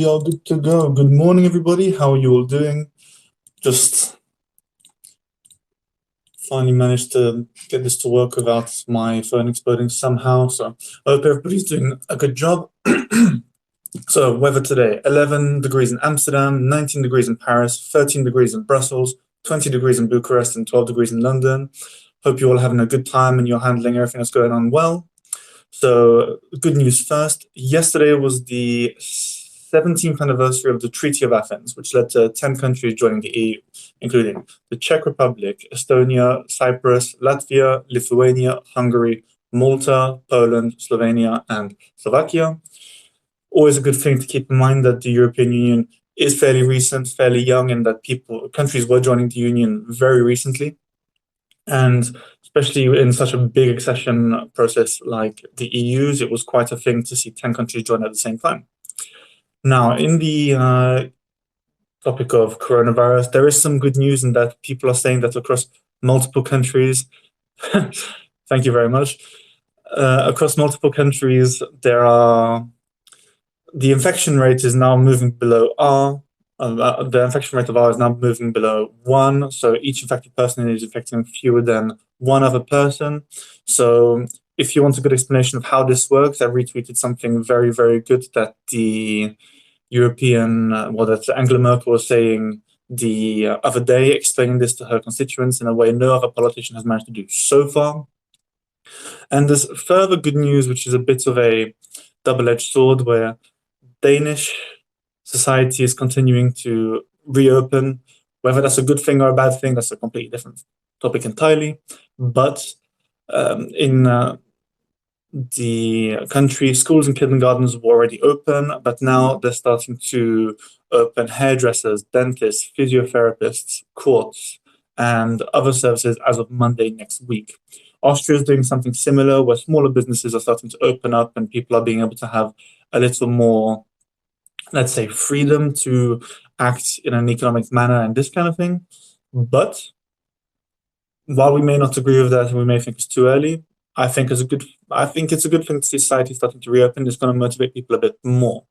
We are good to go. Good morning, everybody. How are you all doing? Just finally managed to get this to work without my phone exploding somehow. So I hope everybody's doing a good job. So weather today, 11 degrees in Amsterdam, 19 degrees in Paris, 13 degrees in Brussels, 20 degrees in Bucharest, and 12 degrees in London. Hope you're all having a good time and you're handling everything that's going on well. So, good news first. Yesterday was the 17th anniversary of the Treaty of Athens, which led to 10 countries joining the EU, including the Czech Republic, Estonia, Cyprus, Latvia, Lithuania, Hungary, Malta, Poland, Slovenia, and Slovakia. Always a good thing to keep in mind that the European Union is fairly recent, fairly young, and that countries were joining the Union very recently. And especially in such a big accession process like the EU's, it was quite a thing to see 10 countries join at the same time. Now, in the topic of coronavirus, there is some good news in that people are saying that across multiple countries, thank you very much, across multiple countries, the infection rate is now moving below R. The infection rate of R is now moving below 1. So each infected person is infecting fewer than one other person. So if you want a good explanation of how this works, I retweeted something very, very good that the that Angela Merkel was saying the other day, explaining this to her constituents in a way no other politician has managed to do so far. And there's further good news, which is a bit of a double-edged sword, where Danish society is continuing to reopen. Whether that's a good thing or a bad thing, that's a completely different topic entirely. But in the country, schools and kindergartens were already open, but now they're starting to open hairdressers, dentists, physiotherapists, courts, and other services as of Monday next week. Austria is doing something similar, where smaller businesses are starting to open up and people are being able to have a little more, let's say, freedom to act in an economic manner and this kind of thing. But while we may not agree with that and we may think it's too early, I think it's a good thing to see society starting to reopen. It's going to motivate people a bit more.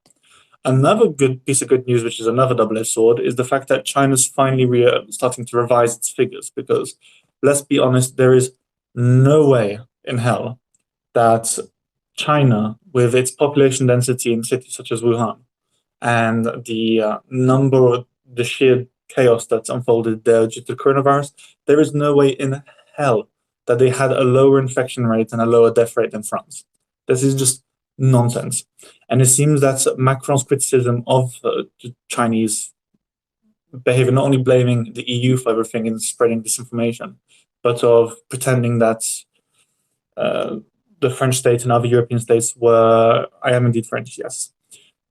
Another good piece of good news, which is another double-edged sword, is the fact that China's finally starting to revise its figures. Because let's be honest, there is no way in hell that China, with its population density in cities such as Wuhan, and the sheer chaos that's unfolded there due to coronavirus, there is no way in hell that they had a lower infection rate and a lower death rate than France. This is just nonsense. And it seems that Macron's criticism of the Chinese behavior, not only blaming the EU for everything and spreading disinformation, but of pretending that the French state and other European states were, I am indeed French, yes,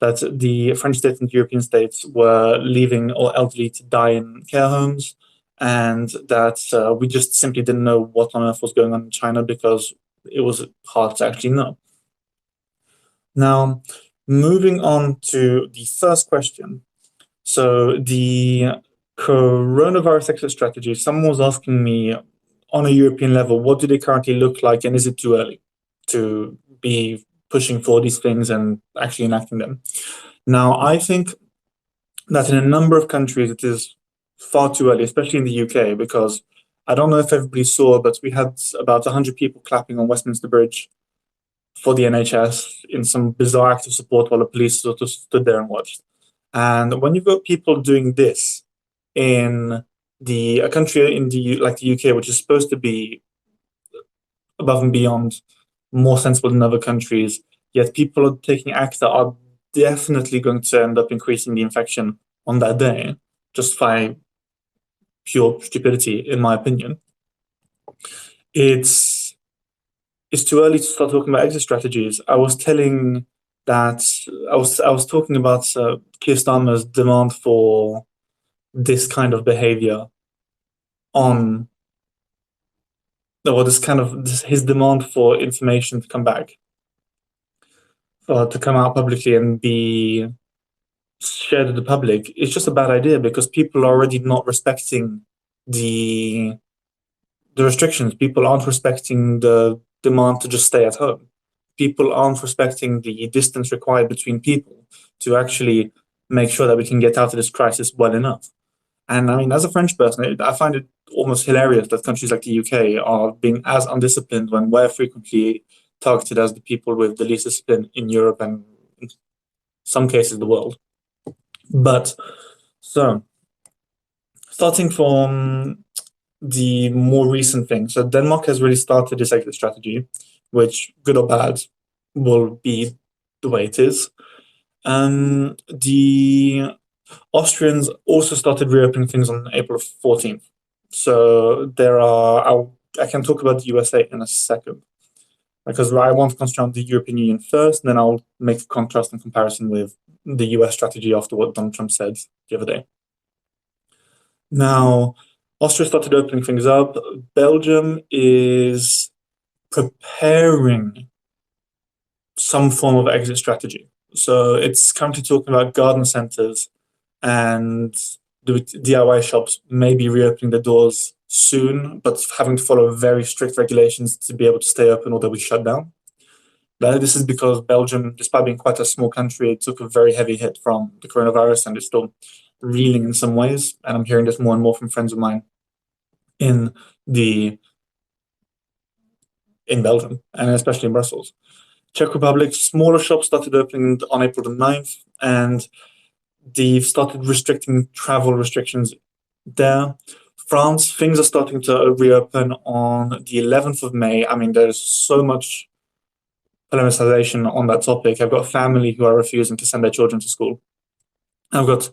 that the French state and European states were leaving all elderly to die in care homes, and that we just simply didn't know what on earth was going on in China because it was hard to actually know. Now, moving on to the first question. So the coronavirus exit strategy, someone was asking me on a European level, what do they currently look like, and is it too early to be pushing for these things and actually enacting them? Now, I think that in a number of countries, it is far too early, especially in the UK, because I don't know if everybody saw, but we had about 100 people clapping on Westminster Bridge for the NHS in some bizarre act of support while the police sort of stood there and watched. And when you've got people doing this in a country like the UK, which is supposed to be above and beyond more sensible than other countries, yet people are taking acts that are definitely going to end up increasing the infection on that day, just by pure stupidity, in my opinion. It's too early to start talking about exit strategies. I was talking about Keir Starmer's demand for this kind of behavior his demand for information to come back, to come out publicly and be shared with the public. It's just a bad idea because people are already not respecting the restrictions. People aren't respecting the demand to just stay at home. People aren't respecting the distance required between people to actually make sure that we can get out of this crisis well enough. And I mean, as a French person, I find it almost hilarious that countries like the UK are being as undisciplined when we're frequently targeted as the people with the least discipline in Europe and in some cases the world. But so, starting from the more recent thing, so Denmark has really started this exit strategy, which, good or bad, will be the way it is. The Austrians also started reopening things on April 14th. So I can talk about the USA in a second, because I want to concentrate on the European Union first, and then I'll make a contrast and comparison with the US strategy after what Donald Trump said the other day. Now, Austria started opening things up. Belgium is preparing some form of exit strategy. So it's currently talking about garden centers and the DIY shops may be reopening their doors soon, but having to follow very strict regulations to be able to stay open or they'll be shut down. But this is because Belgium, despite being quite a small country, it took a very heavy hit from the coronavirus and it's still reeling in some ways. And I'm hearing this more and more from friends of mine in Belgium and especially in Brussels. Czech Republic, smaller shops started opening on April the 9th, and they've started restricting travel restrictions there. France, things are starting to reopen on the 11th of May. I mean, there's so much polemicization on that topic. I've got family who are refusing to send their children to school. I've got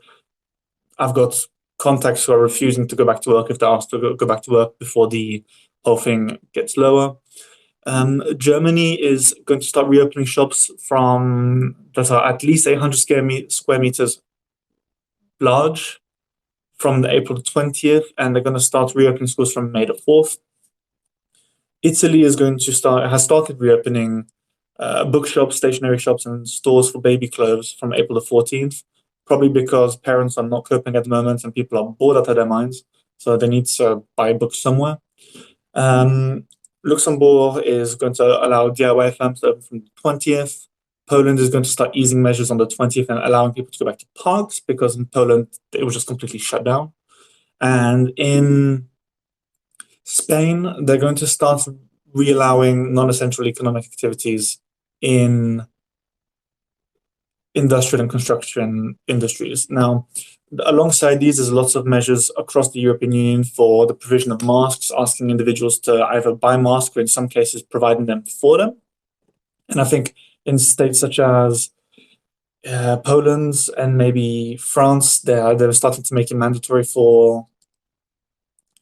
contacts who are refusing to go back to work if they're asked to go back to work before the whole thing gets lower. Germany is going to start reopening shops that are at least 800 square meters large from April 20th, and they're going to start reopening schools from May the 4th. Italy has started reopening bookshops, stationery shops, and stores for baby clothes from April the 14th, probably because parents are not coping at the moment and people are bored out of their minds, so they need to buy books somewhere. Luxembourg is going to allow DIY firms to open from the 20th. Poland is going to start easing measures on the 20th and allowing people to go back to parks, because in Poland it was just completely shut down. And in Spain, they're going to start re-allowing non-essential economic activities in industrial and construction industries. Now, alongside these, there's lots of measures across the European Union for the provision of masks, asking individuals to either buy masks or in some cases providing them for them. And I think in states such as Poland and maybe France, they're starting to make it mandatory for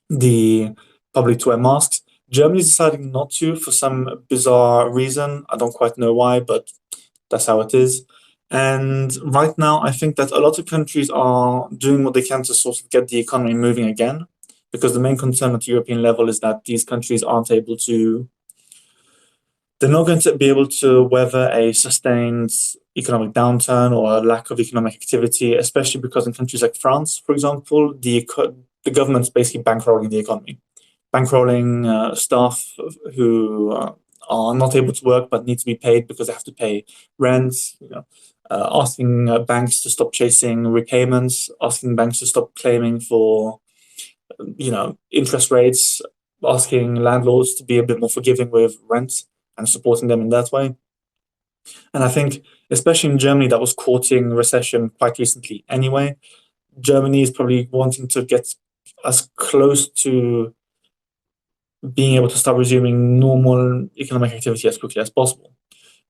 the public to wear masks. Germany is deciding not to for some bizarre reason. I don't quite know why, but that's how it is. And right now, I think that a lot of countries are doing what they can to sort of get the economy moving again, because the main concern at the European level is that these countries they're not going to be able to weather a sustained economic downturn or a lack of economic activity, especially because in countries like France, for example, the government's basically bankrolling the economy, bankrolling staff who are not able to work but need to be paid because they have to pay rent, asking banks to stop chasing repayments, asking banks to stop claiming for, interest rates, asking landlords to be a bit more forgiving with rent and supporting them in that way. And I think, especially in Germany, that was courting recession quite recently anyway. Germany is probably wanting to get as close to being able to start resuming normal economic activity as quickly as possible.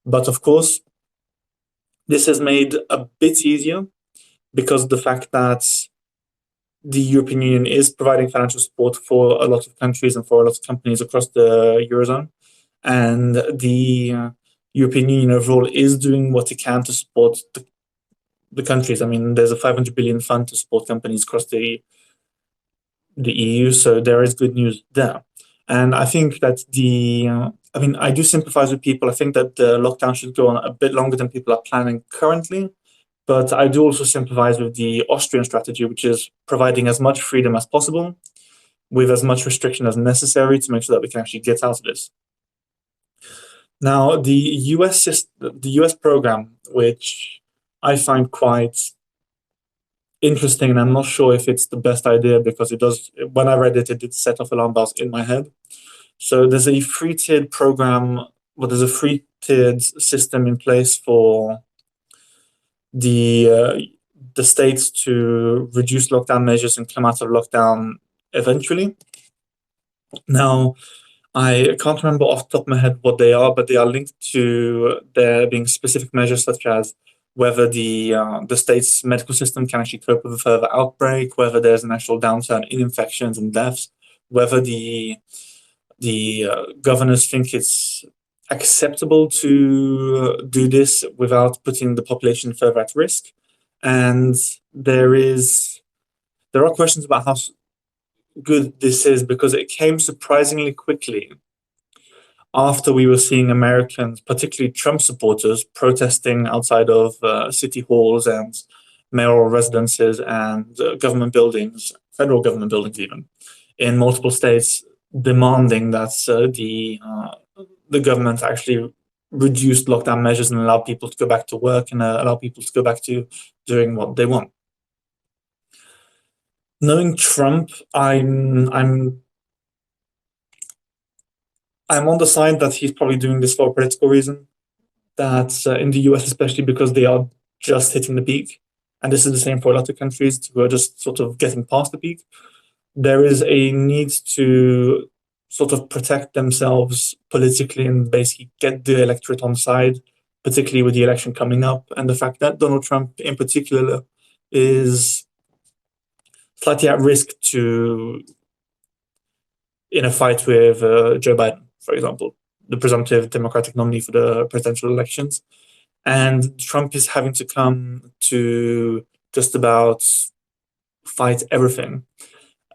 But of course, this has made a bit easier because of the fact that the European Union is providing financial support for a lot of countries and for a lot of companies across the Eurozone. And the European Union overall is doing what it can to support the countries. I mean, there's a 500 billion fund to support companies across the EU, so there is good news there. And I think that I do sympathize with people. I think that the lockdown should go on a bit longer than people are planning currently. But I do also sympathize with the Austrian strategy, which is providing as much freedom as possible with as much restriction as necessary to make sure that we can actually get out of this. Now, the US program, which I find quite interesting, and I'm not sure if it's the best idea because it does. When I read it, it did set off alarm bells in my head. So there's a free tiered program, well, there's a free tiered system in place for the uh, the states to reduce lockdown measures and come out of lockdown eventually. Now, I can't remember off the top of my head what they are, but they are linked to there being specific measures such as whether the state's medical system can actually cope with a further outbreak, whether there's an actual downturn in infections and deaths, whether the governors think it's acceptable to do this without putting the population further at risk, and there are questions about how good this is because it came surprisingly quickly after we were seeing Americans, particularly Trump supporters, protesting outside of city halls and mayoral residences and government buildings, federal government buildings, even in multiple states, demanding that the government actually reduced lockdown measures and allow people to go back to work and allow people to go back to doing what they want. Knowing Trump, I'm on the side that he's probably doing this for a political reason. That in the US, especially because they are just hitting the peak, and this is the same for a lot of countries who are just sort of getting past the peak. There is a need to sort of protect themselves politically and basically get the electorate on side, particularly with the election coming up, and the fact that Donald Trump, in particular, is slightly at risk to in a fight with Joe Biden, for example, the presumptive Democratic nominee for the presidential elections. And Trump is having to come to just about fight everything.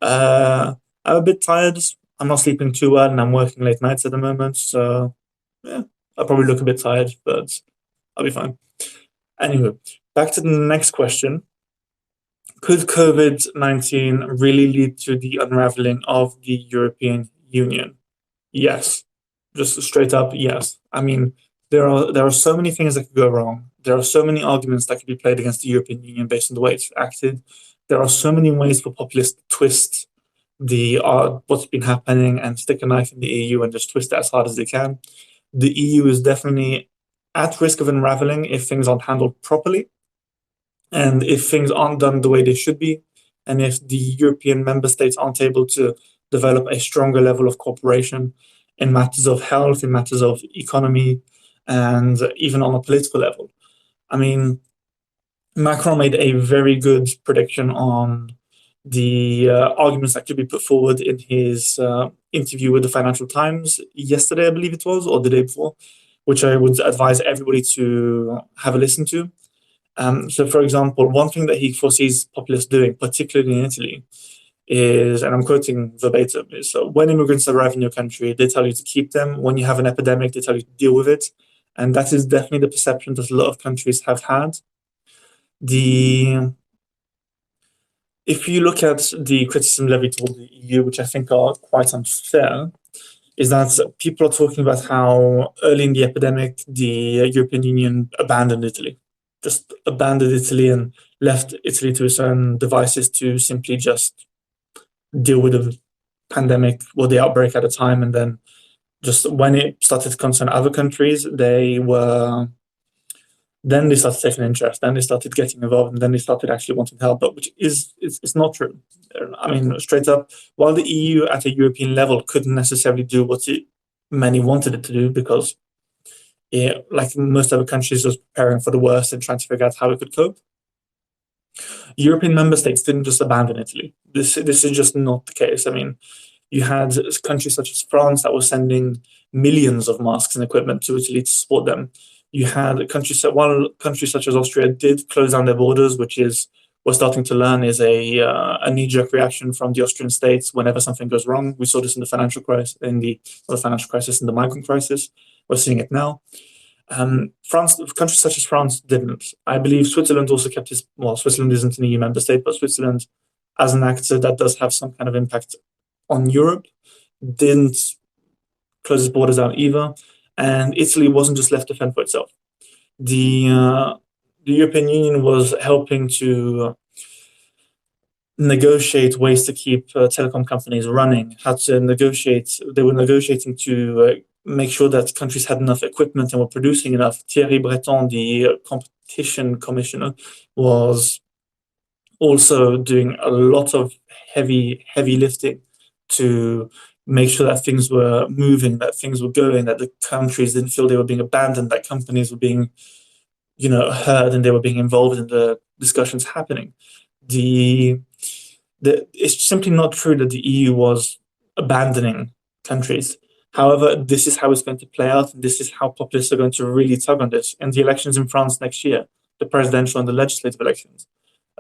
I'm a bit tired. I'm not sleeping too well, and I'm working late nights at the moment. So, yeah, I'll probably look a bit tired, but I'll be fine. Anyway, back to the next question. Could COVID-19 really lead to the unraveling of the European Union? Yes. Just straight up, yes. I mean, there are so many things that could go wrong. There are so many arguments that could be played against the European Union based on the way it's acted. There are so many ways for populists to twist the what's been happening and stick a knife in the EU and just twist it as hard as they can. The EU is definitely at risk of unraveling if things aren't handled properly and if things aren't done the way they should be, and if the European member states aren't able to develop a stronger level of cooperation in matters of health, in matters of economy, and even on a political level. I mean, Macron made a very good prediction on the arguments that could be put forward in his interview with the Financial Times yesterday, I believe it was, or the day before, which I would advise everybody to have a listen to. So, for example, one thing that he foresees populists doing, particularly in Italy, is, and I'm quoting verbatim, is when immigrants arrive in your country, they tell you to keep them. When you have an epidemic, they tell you to deal with it. And that is definitely the perception that a lot of countries have had. If you look at the criticism levied toward the EU, which I think are quite unfair, is that people are talking about how early in the epidemic, the European Union abandoned Italy, just abandoned Italy and left Italy to its own devices to simply just deal with the pandemic or the outbreak at a time. And then just when it started to concern other countries, then they started taking interest, then they started getting involved, and then they started actually wanting help, but which is it's not true. I mean, straight up, while the EU at a European level couldn't necessarily do what many wanted it to do because like most other countries was preparing for the worst and trying to figure out how it could cope. European member states didn't just abandon Italy. This is just not the case. I mean, you had countries such as France that were sending millions of masks and equipment to Italy to support them. You had while countries such as Austria did close down their borders, which is we're starting to learn is a knee-jerk reaction from the Austrian states whenever something goes wrong. We saw this in the financial crisis, in the migrant crisis. We're seeing it now. Countries such as France didn't. I believe Switzerland also kept Switzerland isn't an EU member state, but Switzerland, as an actor that does have some kind of impact on Europe, didn't close its borders down either. And Italy wasn't just left to fend for itself. The European Union was helping to negotiate ways to keep telecom companies running, how to negotiate. They were negotiating to make sure that countries had enough equipment and were producing enough. Thierry Breton, the competition commissioner, was also doing a lot of heavy lifting to make sure that things were moving, that things were going, that the countries didn't feel they were being abandoned, that companies were being, heard and they were being involved in the discussions happening. The it's simply not true that the EU was abandoning countries. However, this is how it's going to play out, and this is how populists are going to really tug on this. In the elections in France next year, the presidential and the legislative elections,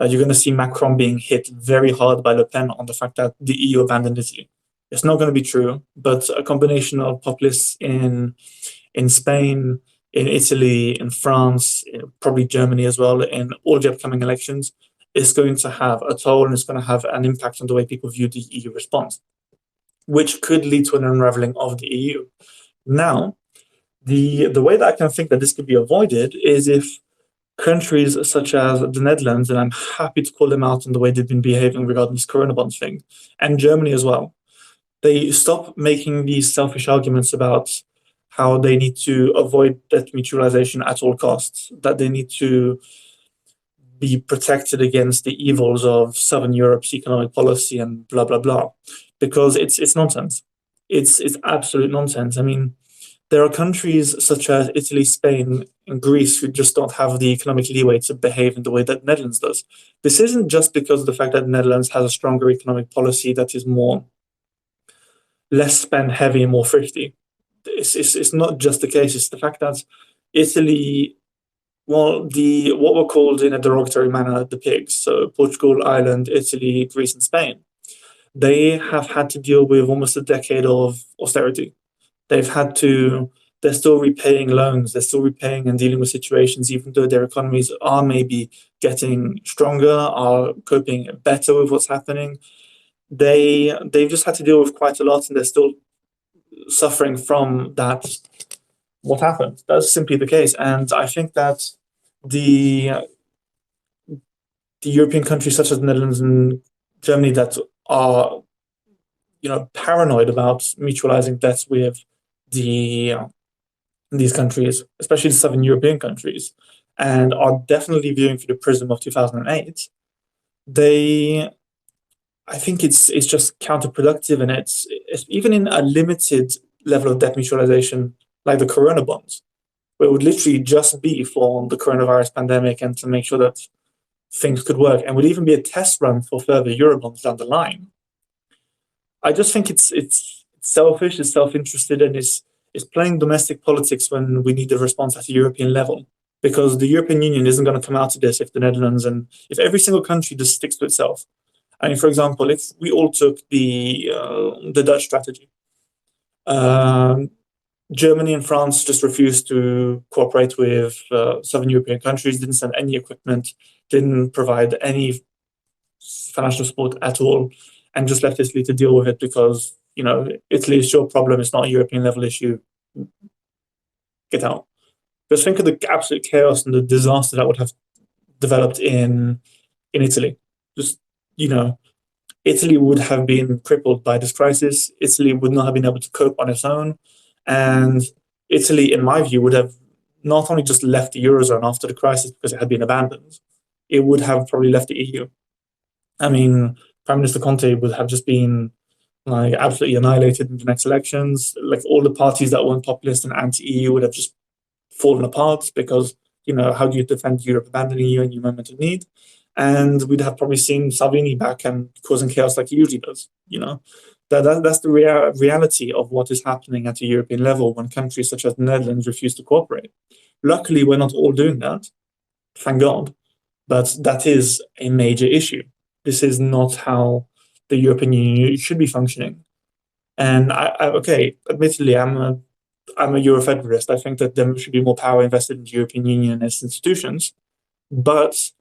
you're going to see Macron being hit very hard by Le Pen on the fact that the EU abandoned Italy. It's not going to be true, but a combination of populists in Spain, in Italy, in France, probably Germany as well, in all the upcoming elections, is going to have a toll and it's going to have an impact on the way people view the EU response, which could lead to an unraveling of the EU. Now, the way that I can think that this could be avoided is if countries such as the Netherlands, and I'm happy to call them out on the way they've been behaving regarding this Corona bonds thing, and Germany as well, they stop making these selfish arguments about how they need to avoid debt mutualization at all costs, that they need to be protected against the evils of Southern Europe's economic policy and blah blah blah, because it's nonsense. It's absolute nonsense. I mean, there are countries such as Italy, Spain, and Greece who just don't have the economic leeway to behave in the way that the Netherlands does. This isn't just because of the fact that the Netherlands has a stronger economic policy that is less spend heavy and more thrifty. It's not just the case. It's the fact that Italy, well, what were called in a derogatory manner the pigs, so Portugal, Ireland, Italy, Greece, and Spain, they have had to deal with almost a decade of austerity. They're still repaying loans, they're still repaying and dealing with situations, even though their economies are maybe getting stronger, are coping better with what's happening. They've just had to deal with quite a lot, and they're still suffering from that. What happened? That's simply the case, and I think that the European countries such as the Netherlands and Germany that are paranoid about mutualizing debts with these countries, especially the Southern European countries, and are definitely viewing through the prism of 2008. I think it's just counterproductive, and it's even in a limited level of debt mutualization like the Corona bonds, where it would literally just be for the coronavirus pandemic and to make sure that things could work, and would even be a test run for further Eurobonds down the line. I just think it's selfish, it's self-interested, and it's playing domestic politics when we need a response at a European level. Because the European Union isn't going to come out of this if the Netherlands and if every single country just sticks to itself. I mean, for example, if we all took the Dutch strategy, Germany and France just refused to cooperate with Southern European countries, didn't send any equipment, didn't provide any financial support at all, and just left Italy to deal with it because, Italy is your problem, it's not a European level issue. Get out. Just think of the absolute chaos and the disaster that would have developed in Italy. Just, Italy would have been crippled by this crisis. Italy would not have been able to cope on its own. And Italy, in my view, would have not only just left the Eurozone after the crisis because it had been abandoned, it would have probably left the EU. I mean, Prime Minister Conte would have just been like absolutely annihilated in the next elections. Like all the parties that weren't populist and anti-EU would have just fallen apart because, how do you defend Europe abandoning you in your moment of need? And we'd have probably seen Salvini back and causing chaos like he usually does. That's the reality of what is happening at a European level when countries such as the Netherlands refuse to cooperate. Luckily, we're not all doing that, thank God, but that is a major issue. This is not how the European Union should be functioning. And admittedly, I'm a Eurofederalist. I think that there should be more power invested in the European Union and its institutions, but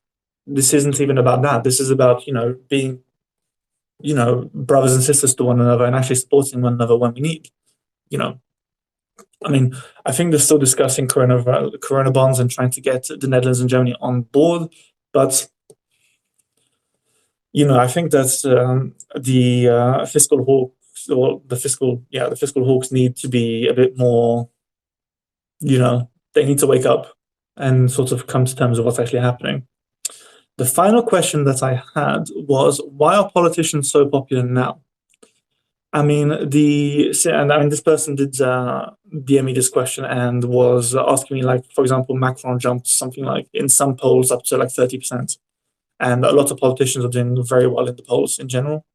this isn't even about that. This is about, being, brothers and sisters to one another and actually supporting one another when we need. I mean, I think they're still discussing Corona bonds and trying to get the Netherlands and Germany on board, but I think that the fiscal hawks or the fiscal hawks need to be a bit more. They need to wake up and sort of come to terms with what's actually happening. The final question that I had was, why are politicians so popular now? I mean, this person did DM me this question and was asking me, like, for example, Macron jumped something like in some polls up to like 30%, and a lot of politicians are doing very well in the polls in general.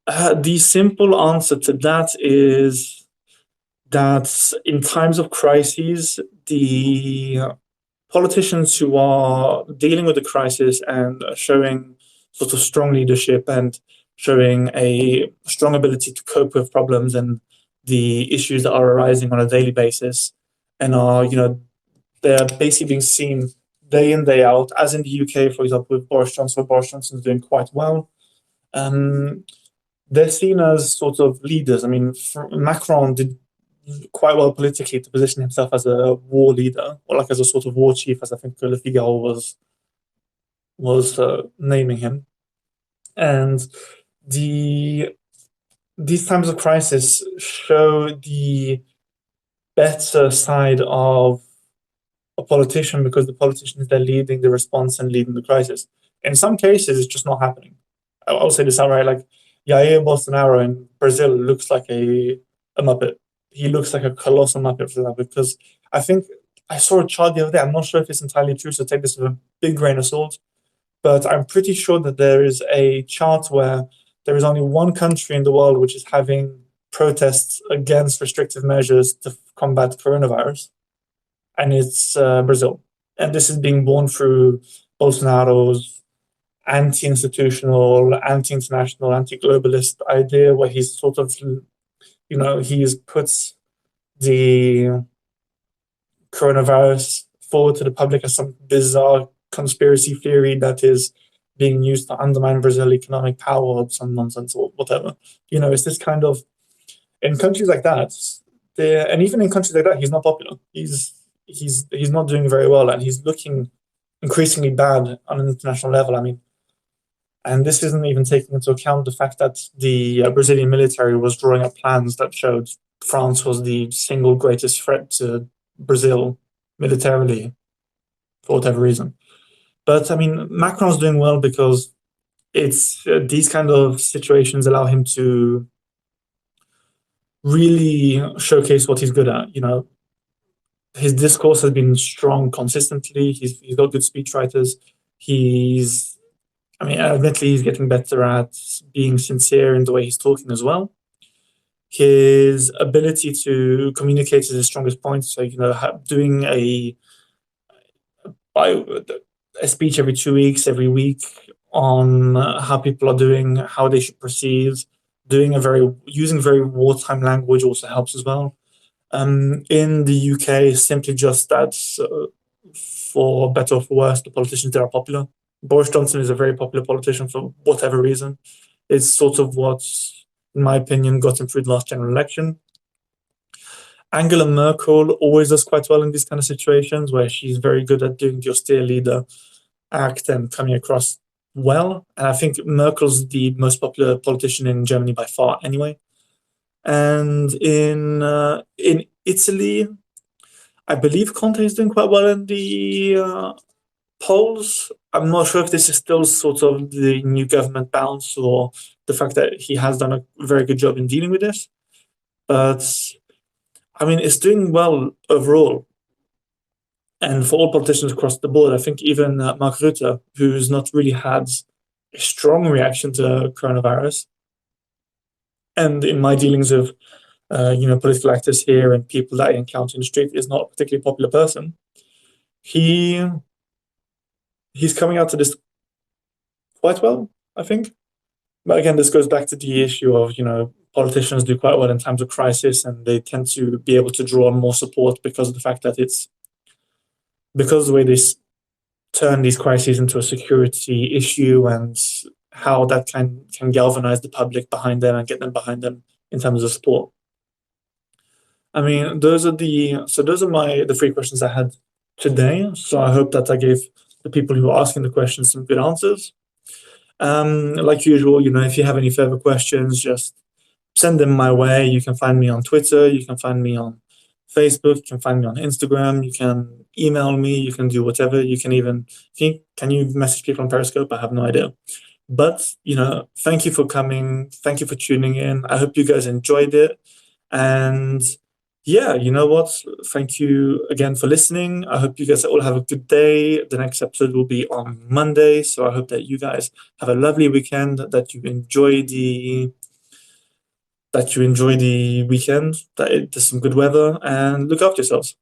The simple answer to that is that in times of crises, the politicians who are dealing with the crisis and showing sort of strong leadership and showing a strong ability to cope with problems and the issues that are arising on a daily basis, and they're basically being seen day in, day out, as in the UK, for example, with Boris Johnson. Boris Johnson's doing quite well. Um, they're seen as sort of leaders. I mean, Macron did quite well politically to position himself as a war leader, or like as a sort of war chief, as I think Le Figaro was naming him. And the these times of crisis show the better side of a politician, because the politician is there leading the response and leading the crisis. In some cases, it's just not happening. I'll say this outright: like Jair Bolsonaro in Brazil looks like a muppet. He looks like a colossal muppet for that, because I think I saw a chart the other day. I'm not sure if it's entirely true, so take this with a big grain of salt. But I'm pretty sure that there is a chart where there is only one country in the world which is having protests against restrictive measures to combat coronavirus, and it's Brazil. And this is being born through Bolsonaro's anti-institutional, anti-international, anti-globalist idea, where he's sort of, he's puts the coronavirus forward to the public as some bizarre conspiracy theory that is being used to undermine Brazil's economic power or some nonsense or whatever. It's this kind of, in countries like that, and even in countries like that, he's not popular. He's not doing very well, and he's looking increasingly bad on an international level. I mean, and this isn't even taking into account the fact that the Brazilian military was drawing up plans that showed France was the single greatest threat to Brazil militarily for whatever reason. But I mean, Macron's doing well because it's these kind of situations allow him to really showcase what he's good at. His discourse has been strong consistently. He's got good speechwriters. Admittedly, he's getting better at being sincere in the way he's talking as well. His ability to communicate is his strongest point. So, doing a speech every 2 weeks, every week, on how people are doing, how they should proceed, using very wartime language also helps as well. In the UK, simply just that, for better or for worse, the politicians there are popular. Boris Johnson is a very popular politician for whatever reason. It's sort of what, in my opinion, got him through the last general election. Angela Merkel always does quite well in these kind of situations, where she's very good at doing the austere leader act and coming across well. And I think Merkel's the most popular politician in Germany by far anyway. And in Italy, I believe Conte is doing quite well in the polls. I'm not sure if this is still sort of the new government bounce or the fact that he has done a very good job in dealing with this. But I mean, it's doing well overall. And for all politicians across the board, I think even Mark Rutte, who's not really had a strong reaction to coronavirus, and in my dealings with political actors here and people that I encounter in the street, is not a particularly popular person. He's coming out to this quite well, I think. But again, this goes back to the issue of, politicians do quite well in times of crisis, and they tend to be able to draw on more support because of the fact that because of the way they turn these crises into a security issue, and how that can galvanize the public behind them and get them behind them in terms of support. I mean, those are the three questions I had today. So I hope that I gave the people who are asking the questions some good answers. Like usual, if you have any further questions, just send them my way. You can find me on Twitter. You can find me on Facebook. You can find me on Instagram. You can email me. You can do whatever. You can even can you message people on Periscope? I have no idea. But thank you for coming. Thank you for tuning in. I hope you guys enjoyed it. And yeah, you know what? Thank you again for listening. I hope you guys all have a good day. The next episode will be on Monday. So I hope that you guys have a lovely weekend, that you enjoy the weekend, that there's some good weather, and look after yourselves.